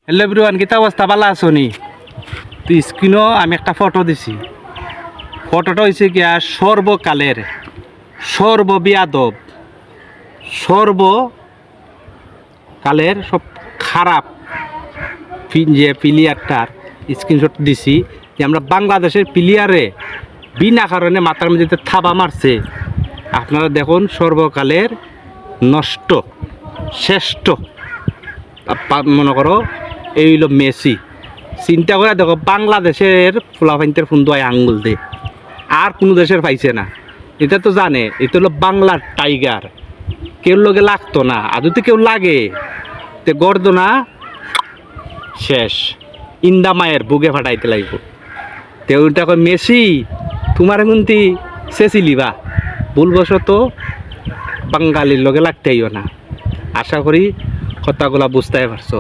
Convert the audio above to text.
Hello everyone, কিতা অবস্থা? ভালো আছো নি? তো স্ক্রিনও আমি একটা ফটো দিছি। ফটোটা হয়েছে গিয়া সর্বকালের সর্ববিয়াদব সর্বকালের সব খারাপ যে প্লেয়ারটার স্ক্রিনশট দিছি, যে আমরা বাংলাদেশের প্লেয়ারে বিনা কারণে মাথার মধ্যে থাবা মারছে। আপনারা দেখুন, সর্বকালের নষ্ট শ্রেষ্ঠ মনে করো এই হইল মেসি। চিন্তা করে দেখো, বাংলাদেশের ফুলাফাইনতের ফুন্দুয়ায় আঙ্গুল দে, আর কোনো দেশের পাইছে না। এটা তো জানে এটা হলো বাংলার টাইগার, কেউ লোকে লাগতো না, আদতে কেউ লাগে তে গর্দ না শেষ ইন্দা মায়ের বুকে ফাটাইতে লাগবো। তেও কয় মেসি তোমার এমনটি চেঁচিলিবা, ভুলবশত বাঙালির লগে লাগতেইও না। আশা করি কথাগুলা বুঝতে পারছো।